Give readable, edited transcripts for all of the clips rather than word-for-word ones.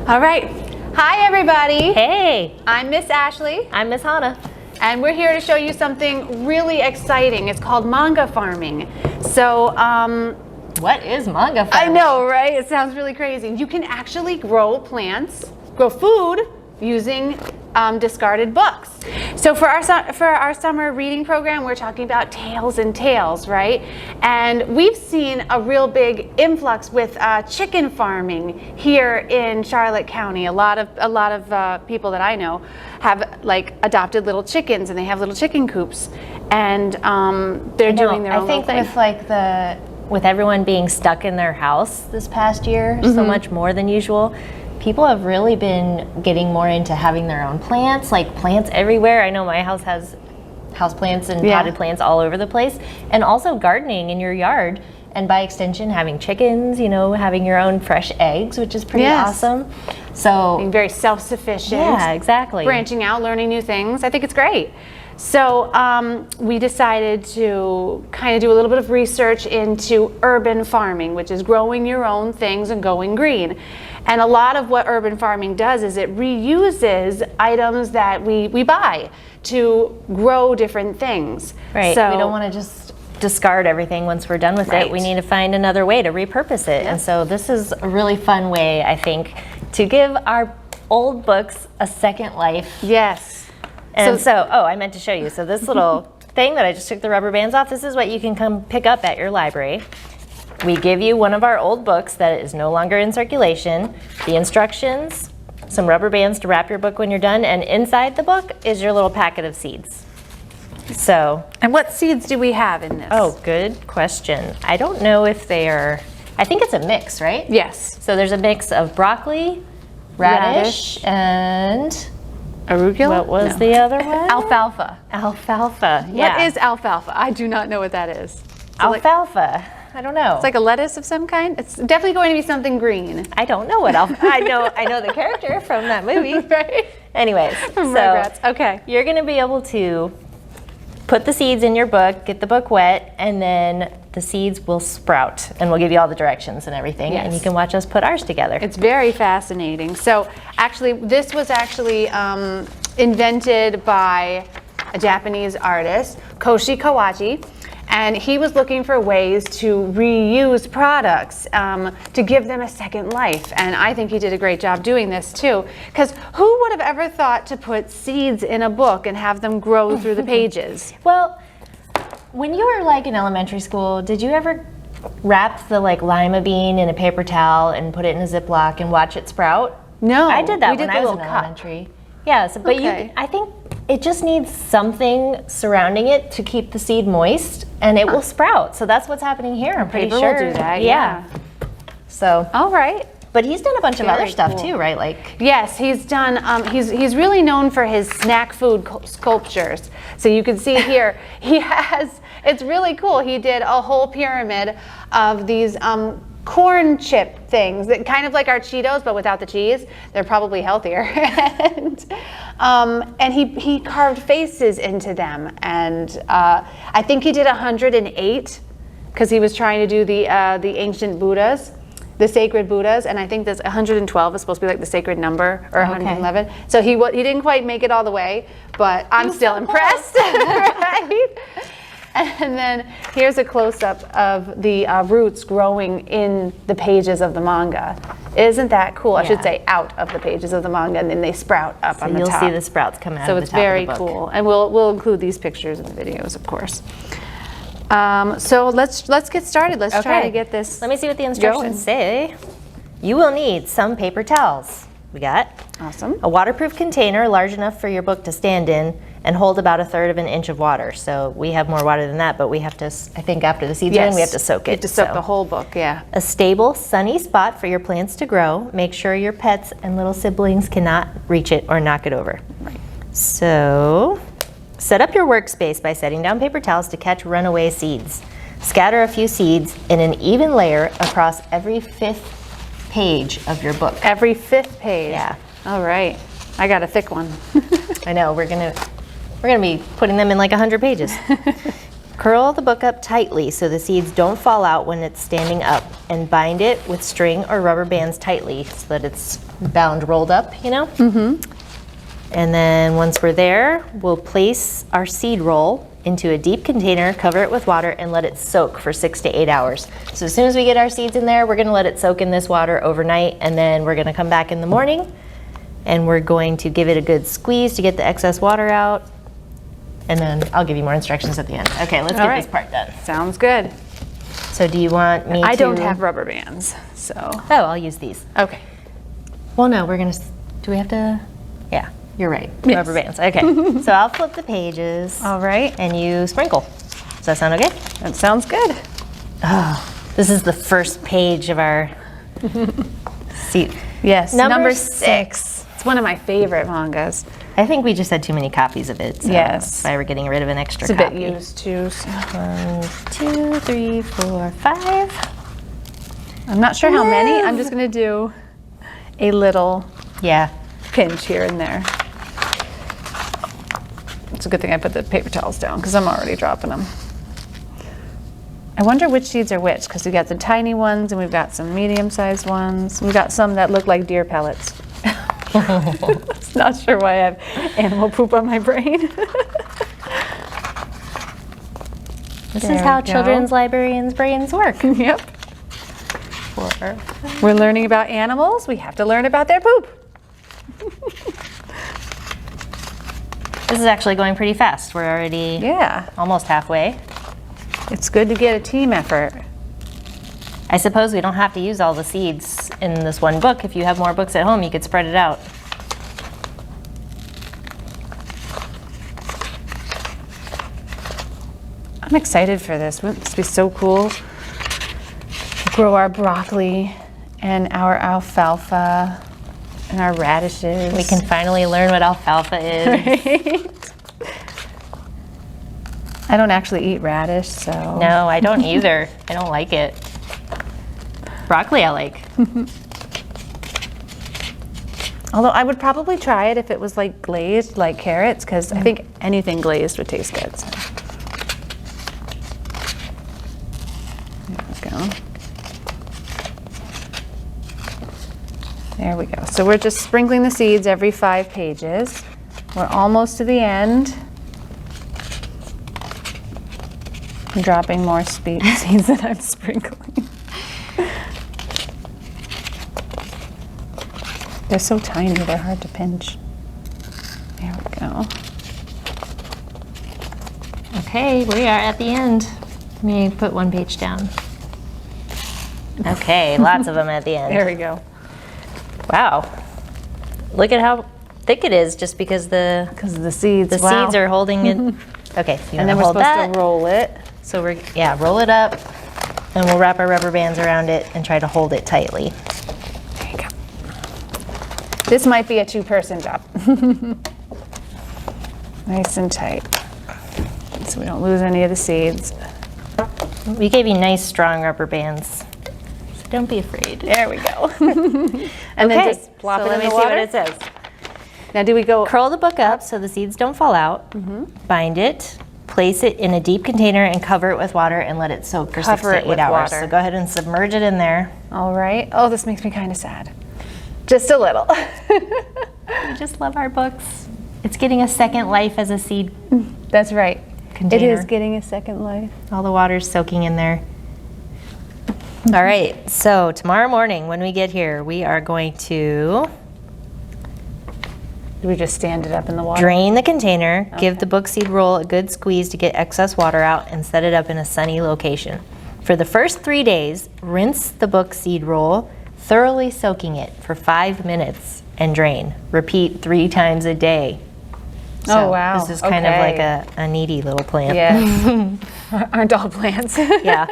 All right. Hi, everybody. Hey. I'm Miss Ashley. I'm Miss Hana. And we're here to show you something really exciting. It's called manga farming. So, what is manga farming? I know, right? It sounds really crazy. You can actually grow plants, grow food using discarded books. So for our summer reading program, we're talking about tales and tales, right? And we've seen a real big influx with chicken farming here in Charlotte County. A lot of people that I know have like adopted little chickens, and they have little chicken coops, and they're doing their own little thing. I think with everyone being stuck in their house this past year, so much more than usual, people have really been getting more into having their own plants, like plants everywhere. I know my house has houseplants and potted plants all over the place, and also gardening in your yard, and by extension having chickens, having your own fresh eggs, which is pretty awesome. So being very self-sufficient. Yeah, exactly. Branching out, learning new things. I think it's great. So we decided to kind of do a little bit of research into urban farming, which is growing your own things and going green. And a lot of what urban farming does is it reuses items that we buy to grow different things. Right, so we don't want to just discard everything once we're done with it. We need to find another way to repurpose it. And so this is a really fun way, I think, to give our old books a second life. Yes. And I meant to show you. So this little thing that I just took the rubber bands off, this is what you can come pick up at your library. We give you one of our old books that is no longer in circulation, the instructions, some rubber bands to wrap your book when you're done, and inside the book is your little packet of seeds. And what seeds do we have in this? Oh, good question. I don't know if they are, I think it's a mix, right? Yes. So there's a mix of broccoli, radish. And arugula? What was the other one? Alfalfa. Alfalfa, yeah. What is alfalfa? I do not know what that is. Alfalfa. I don't know. It's like a lettuce of some kind. It's definitely going to be something green. I don't know what alfalfa. I know the character from that movie. Right. Anyways, from Rugrats. Okay. You're going to be able to put the seeds in your book, get the book wet, and then the seeds will sprout, and we'll give you all the directions and everything, and you can watch us put ours together. It's very fascinating. So actually, this was invented by a Japanese artist, Koshi Kawachi, and he was looking for ways to reuse products to give them a second life. And I think he did a great job doing this too, because who would have ever thought to put seeds in a book and have them grow through the pages? Well, when you were in elementary school, did you ever wrap the lima bean in a paper towel and put it in a Ziploc and watch it sprout? No. I did that when I was in elementary. Yes, but I think it just needs something surrounding it to keep the seed moist, and it will sprout. So that's what's happening here. I'm pretty sure. Paper will do that. Yeah. So. All right. But he's done a bunch of other stuff too, right? Yes, he's done. He's really known for his snack food sculptures. So you can see here, he has. It's really cool. He did a whole pyramid of these corn chip things that kind of like our Cheetos, but without the cheese. They're probably healthier. and he carved faces into them. And I think he did 108 because he was trying to do the ancient Buddhas. The sacred Buddhas, and I think this 112 is supposed to be like the sacred number, or 111. So he didn't quite make it all the way, but I'm still impressed. Right? And then here's a close-up of the roots growing in the pages of the manga. Isn't that cool? I should say out of the pages of the manga, and then they sprout up on the top. So you'll see the sprouts come out. So of it's the top very of the book. cool, and we'll include these pictures in the videos, of course. So let's get started. Let's try to get this. Let me see what the instructions say. You will need some paper towels. We got a waterproof container large enough for your book to stand in and hold about 1/3 of an inch of water. So we have more water than that, but we have to, I think after the seeds are in, we have to soak it. You have to soak the whole book, yeah. A stable, sunny spot for your plants to grow. Make sure your pets and little siblings cannot reach it or knock it over. Right. So set up your workspace by setting down paper towels to catch runaway seeds. Scatter a few seeds in an even layer across every 5th page of your book. Every 5th page? Yeah. All right. I got a thick one. I know, we're gonna be putting them in like 100 pages. Curl the book up tightly so the seeds don't fall out when it's standing up, and bind it with string or rubber bands tightly so that it's bound rolled up, you know? And then once we're there, we'll place our seed roll into a deep container, cover it with water, and let it soak for 6 to 8 hours. So as soon as we get our seeds in there, we're gonna let it soak in this water overnight, and then we're gonna come back in the morning, and we're going to give it a good squeeze to get the excess water out. And then I'll give you more instructions at the end. Okay, let's get this part done. Sounds good. So do you want me to? I don't have rubber bands, so. Oh, I'll use these. Okay. Well, no, we're gonna, do we have to? Yeah, you're right, Yes. rubber bands. Okay, so I'll flip the pages. All right. And you sprinkle. Does that sound okay? That sounds good. Oh, this is the first page of our seat. Yes, Number number 6. It's one of my favorite mangas. I think we just had too many copies of it. So Yes. That's why we're getting rid of an extra It's a copy. bit used too. So. 1, 2, 3, 4, 5. I'm not sure how many. I'm just gonna do a little Yeah. pinch here and there. It's a good thing I put the paper towels down because I'm already dropping them. I wonder which seeds are which, because we got the tiny ones and we've got some medium-sized ones. We've got some that look like deer pellets. Not sure why I have animal poop on my brain. This There is how we go. children's librarians' brains work. Yep. 4. We're learning about animals. We have to learn about their poop. This is actually going pretty fast. We're already Yeah. almost halfway. It's good to get a team effort. I suppose we don't have to use all the seeds in this one book. If you have more books at home, you could spread it out. I'm excited for this. Wouldn't this be so cool? Grow our broccoli and our alfalfa and our radishes. We can finally learn what alfalfa is. Right? I don't actually eat radish, so. No, I don't either. I don't like it. Broccoli I like. Although I would probably try it if it was like glazed, like carrots, because I think anything glazed would taste good. So. There we go. There we go. So we're just sprinkling the seeds every 5 pages. We're almost to the end. I'm dropping more seeds that I'm sprinkling. They're so tiny, they're hard to pinch. There we go. Okay, we are at the end. Let me put one page down. Okay, lots of them at the end. There we go. Wow. Look at how thick it is just because the Because of the seeds. seeds are holding it. Okay, so you And then we're hold supposed that. to roll it. So we're, yeah, roll it up, and we'll wrap our rubber bands around it and try to hold it tightly. There you go. This might be a 2-person job. Nice and tight. So we don't lose any of the seeds. We gave you nice, strong rubber bands. So don't be afraid. There we go. And then just plop so it let in me the see water. what it says. Now do we go? Curl the book up so the seeds don't fall out. Bind it. Place it in a deep container and cover it with water and let it soak for 6 Cover to it 8 with hours. water. So go ahead and submerge it in there. All right. Oh, this makes me kind of sad. Just a little. We just love our books. It's getting a second life as a seed That's right. container. It is getting a second life. All the water's soaking in there. All right, so tomorrow morning when we get here, we are going to Do we just stand it up in the water? drain the container, give the book seed roll a good squeeze to get excess water out, and set it up in a sunny location. For the first 3 days, rinse the book seed roll, thoroughly soaking it for 5 minutes, and drain. Repeat 3 times a day. Oh, wow. This is kind of like Okay. a needy little plant. Yes. Aren't all plants? Yeah.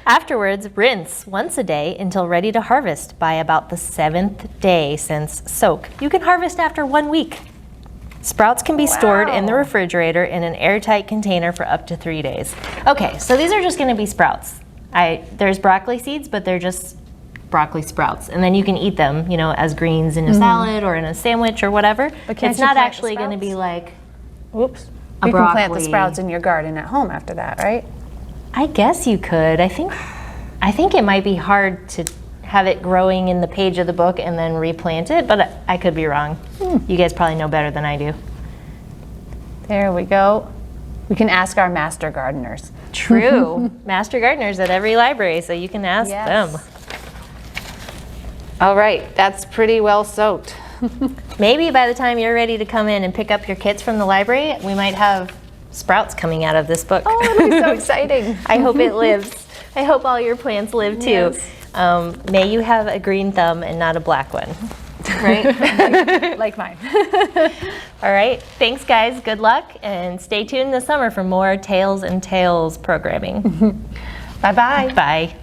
Afterwards, rinse once a day until ready to harvest by about the 7th day since soak. You can harvest after 1 week. Sprouts can be stored in the Wow. refrigerator in an airtight container for up to 3 days. Okay, so these are just going to be sprouts. There's broccoli seeds, but they're just broccoli sprouts, and then you can eat them, you know, as greens in a salad or in a sandwich or whatever. But can't It's you not plant the actually going to be sprouts? like Whoops. A You can plant the broccoli. sprouts in your garden at home after that, right? I guess you could. I think it might be hard to have it growing in the page of the book and then replant it, but I could be wrong. You guys probably know better than I do. There we go. We can ask our master gardeners. True. Master gardeners at every library, so you can ask them. All right, that's pretty well soaked. Maybe by the time you're ready to come in and pick up your kits from the library, we might have sprouts coming out of this book. Oh, it'll be so exciting. I hope it lives. I hope all your plants live too. Yes. May you have a green thumb and not a black one. Right? like mine. All right. Thanks, guys. Good luck. And stay tuned this summer for more Tales and Tales programming. Bye-bye. Bye.